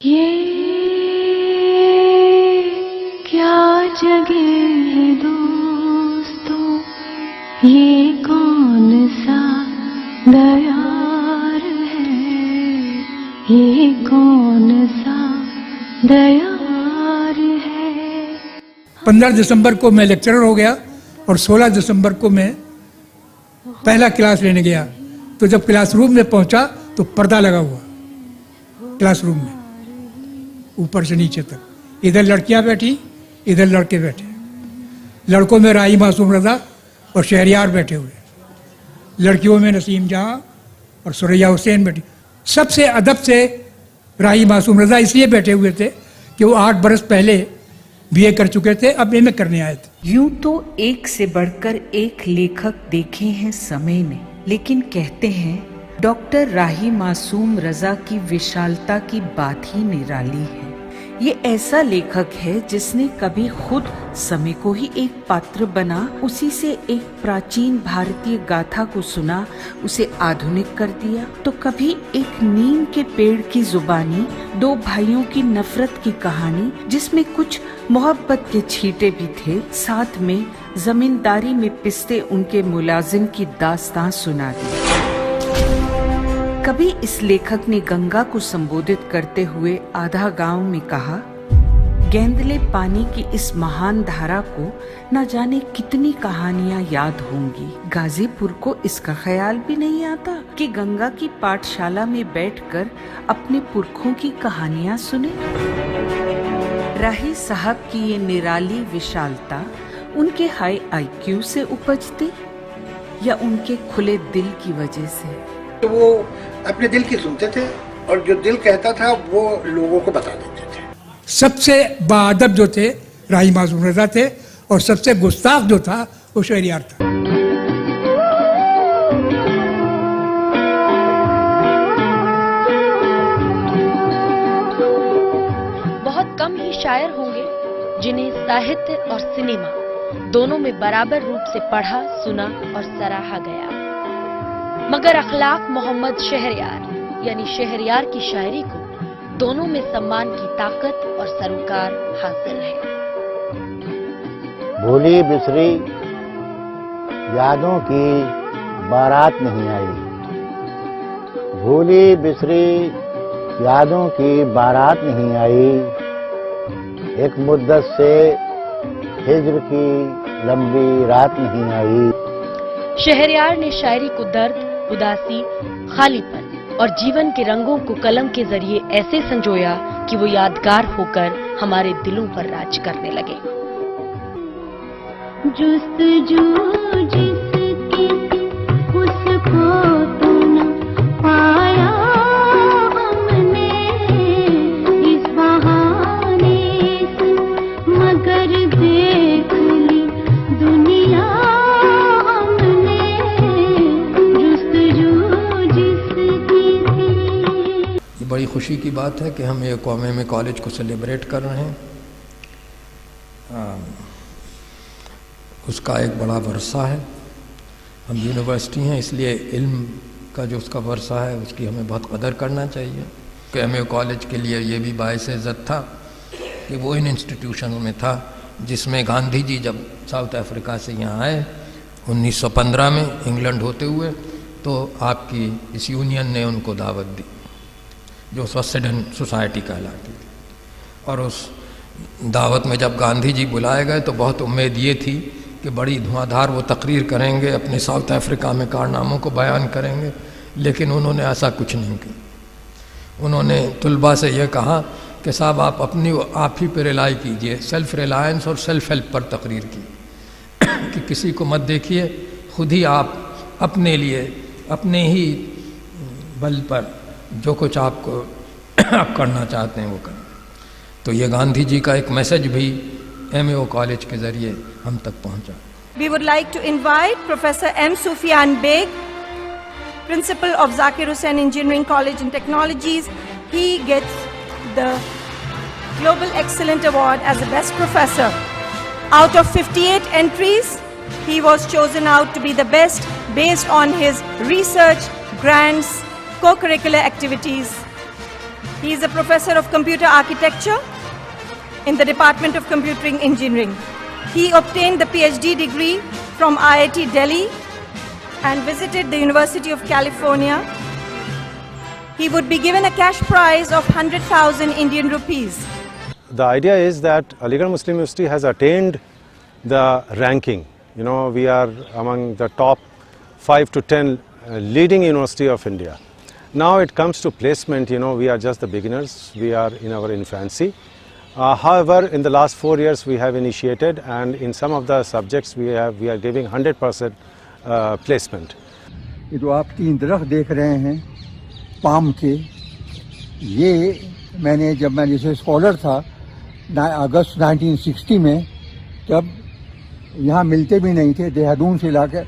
ये क्या जगह है दोस्तों, ये कौन सा दयार है, ये कौन सा दयार है। 15 दिसंबर को मैं लेक्चरर हो गया और 16 दिसंबर को मैं पहला क्लास लेने गया। तो जब क्लासरूम में पहुंचा तो पर्दा लगा हुआ क्लासरूम में ऊपर से नीचे तक, इधर लड़कियां बैठी इधर लड़के बैठे, लड़कों में राही मासूम रजा और शहरियार बैठे हुए, लड़कियों में नसीम जहां और सुरैया हुसैन बैठी। सबसे अदब से राही मासूम रजा इसलिए बैठे हुए थे कि वो 8 बरस पहले बीए कर चुके थे, अब एमए करने आए थे। यूं तो एक से बढ़कर एक लेखक देखे हैं समय ने, लेकिन कहते हैं डॉक्टर राही मासूम रजा की विशालता की बात ही निराली है। ये ऐसा लेखक है जिसने कभी खुद समय को ही एक पात्र बना, उसी से एक प्राचीन भारतीय गाथा को सुना, उसे आधुनिक कर दिया, तो कभी एक नीम के पेड़ की जुबानी, 2 भाइयों की नफरत की कहानी जिसमें कुछ मोहब्बत के छींटे भी थे, साथ में जमींदारी में पिसते उनके मुलाजिम की दास्तां सुना दी। कभी इस लेखक ने गंगा को संबोधित करते हुए आधा गांव में कहा, गेंदले पानी की इस महान धारा को न जाने कितनी कहानियां याद होंगी। गाजीपुर को इसका ख्याल भी नहीं आता कि गंगा की पाठशाला में बैठकर अपने पुरखों की कहानियां सुने। राही साहब की ये निराली विशालता उनके हाई IQ से उपजती या उनके खुले दिल की वजह से? तो वो अपने दिल की सुनते थे और जो दिल कहता था वो लोगों को बता देते थे। सबसे बाअदब जो थे राही मासूम रजा थे और सबसे गुस्ताख जो था वो शहरियार था। बहुत कम ही शायर होंगे जिन्हें साहित्य और सिनेमा दोनों में बराबर रूप से पढ़ा, सुना और सराहा गया, मगर अखलाक मोहम्मद शहरयार यानी शहरयार की शायरी को दोनों में सम्मान की ताकत और सरोकार हासिल है। भूली बिसरी यादों की बारात नहीं आई, भूली बिसरी यादों की बारात नहीं आई, एक मुद्दत से हिज्र की लंबी रात नहीं आई। शहरयार ने शायरी को दर्द, उदासी, खालीपन और जीवन के रंगों को कलम के जरिए ऐसे संजोया कि वो यादगार होकर हमारे दिलों पर राज करने लगे। जुस्तजू जिसकी उसको तो न पाया हमने, इस बहाने से मगर देख ली दुनिया हमने, जुस्तजू जिसकी थी। ये बड़ी खुशी की बात है कि हम ये कौमे में कॉलेज को सेलिब्रेट कर रहे हैं। उसका एक बड़ा वर्षा है, हम यूनिवर्सिटी हैं इसलिए इल्म का जो उसका वर्षा है उसकी हमें बहुत कदर करना चाहिए। KMU कॉलेज के लिए ये भी बाइस इज़्ज़त था कि वो इन इंस्टीट्यूशनों में था जिसमें गांधी जी जब साउथ अफ्रीका से यहाँ आए 1915 में इंग्लैंड होते हुए, तो आपकी इस यूनियन ने उनको दावत दी जो स्वसिडन सोसाइटी कहलाती थी। और उस दावत में जब गांधी जी बुलाए गए तो बहुत उम्मीद ये थी कि बड़ी धुआंधार वो तकरीर करेंगे, अपने साउथ अफ्रीका में कारनामों को बयान करेंगे, लेकिन उन्होंने ऐसा कुछ नहीं किया। उन्होंने तुलबा से ये कहा कि साहब आप ही पे रिलाई कीजिए, सेल्फ रिलायंस और सेल्फ हेल्प पर तकरीर की कि किसी को मत देखिए, खुद ही आप अपने लिए अपने ही बल पर जो कुछ आपको आप करना चाहते हैं वो करें। तो ये गांधी जी का एक मैसेज भी MAO कॉलेज के जरिए हम तक पहुंचा। We would like to invite Professor M. Sufyan Beg, Principal of Zakir Hussain Engineering College and Technologies. He gets the Global Excellent Award as the best professor. Out of 58 entries, he was chosen out to be the best based on his research, grants, co-curricular activities. He is a professor of computer architecture in the Department of Computer Engineering. He obtained the PhD degree from IIT Delhi and visited the University of California. He would be given a cash prize of 100,000 Indian rupees. The idea is that Aligarh Muslim University has attained the ranking. You know, we are among the top 5 to 10 leading university of India. Now it comes to placement, you know, we are just the beginners. We are in our infancy. However, in the last 4 years we have initiated, and in some of the subjects we are giving 100% placement. ये जो आप 3 दरख्त देख रहे हैं palm के, ये मैंने जब मैं जैसे स्कॉलर था अगस्त 1960 में, तब यहाँ मिलते भी नहीं थे, देहरादून से लाके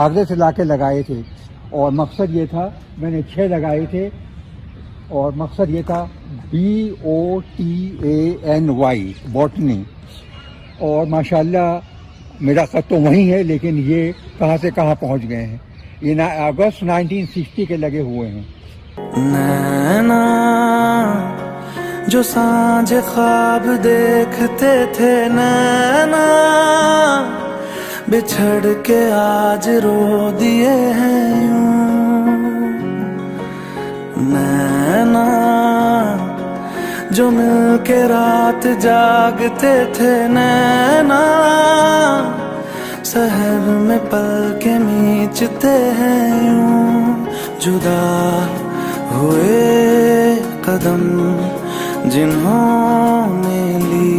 आगरे से लाके लगाए थे, और मकसद ये था, मैंने 6 लगाए थे, और मकसद ये था BOTANY बॉटनी, और माशाल्लाह मेरा ख़त तो वहीं है, लेकिन ये कहाँ से कहाँ पहुँच गए हैं। ये अगस्त 1960 के लगे हुए हैं। नैना जो सांझ ख्वाब देखते थे, नैना बिछड़ के आज रो दिए हैं यूं। नैना जो मिल के रात जागते थे, नैना सहर में पल के मीचते हैं यूं। जुदा हुए कदम जिन्होंने ली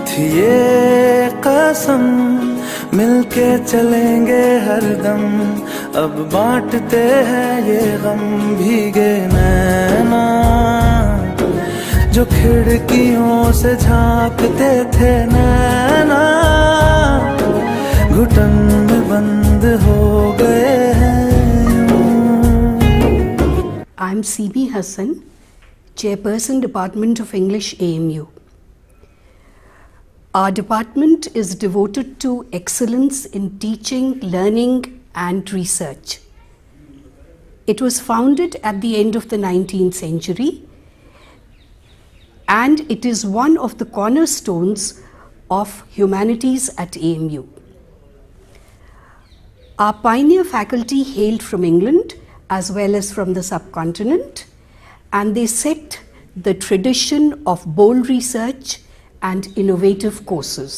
थी ये कसम, मिलके चलेंगे हरदम, अब बांटते हैं ये गम। भीगे नैना जो खिड़कियों से झांकते थे, नैना घुटन में बंद हो गए हैं। I'm CB Hassan, Chairperson, Department of English, AMU. Our department is devoted to excellence in teaching, learning and research. It was founded at the end of the 19th century, and it is one of the cornerstones of humanities at AMU. Our pioneer faculty hailed from England as well as from the subcontinent, and they set the tradition of bold research and innovative courses.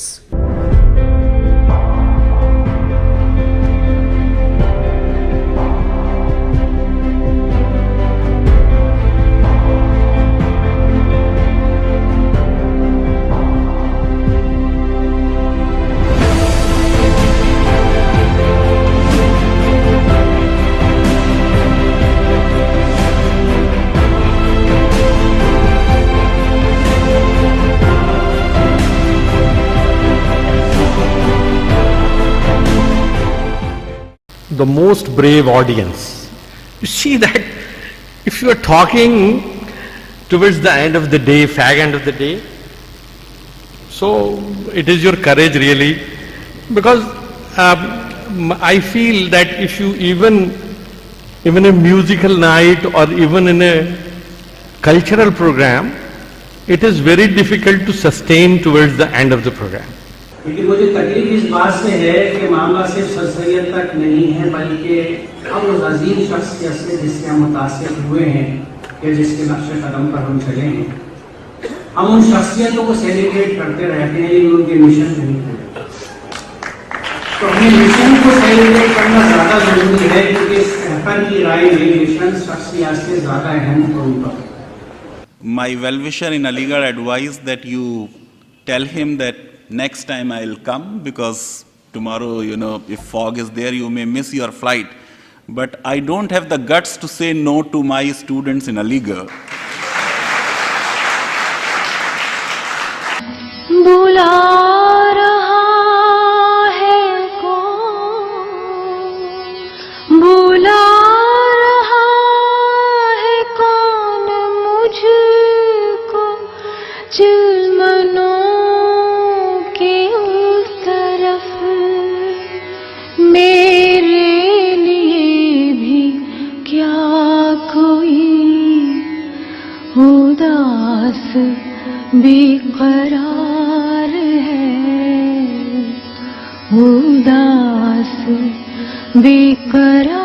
The most brave audience. You see that if you are talking towards the end of the day, fag end of the day, so it is your courage really, because I feel that if you even a musical night or even in a cultural program, it is very difficult to sustain towards the end of the program. लेकिन मुझे तकलीफ इस बात से है कि मामला सिर्फ सर-सैयद तक नहीं है, बल्कि हम उस अजीम शख्सियत से जिससे हम मुतासिर हुए हैं कि जिसके नक्शे कदम पर हम चले हैं, हम उन शख्सियतों को सेलिब्रेट करते रहते हैं, लेकिन उनके मिशन नहीं पूरे। तो अपने मिशन को सेलिब्रेट करना ज़्यादा जरूरी है, क्योंकि इस पेपर की राय में मिशन शख्सियत से ज़्यादा अहम होगा। My well-wisher in Aligarh advised that you tell him that next time I'll come, because tomorrow, you know, if fog is there, you may miss your flight. But I don't have the guts to say no to my students in Aligarh. बुला रहा है कौन, बुला रहा है कौन मुझको चिलमनों मेरे लिए भी क्या कोई बेकरार है, उदास बेकरार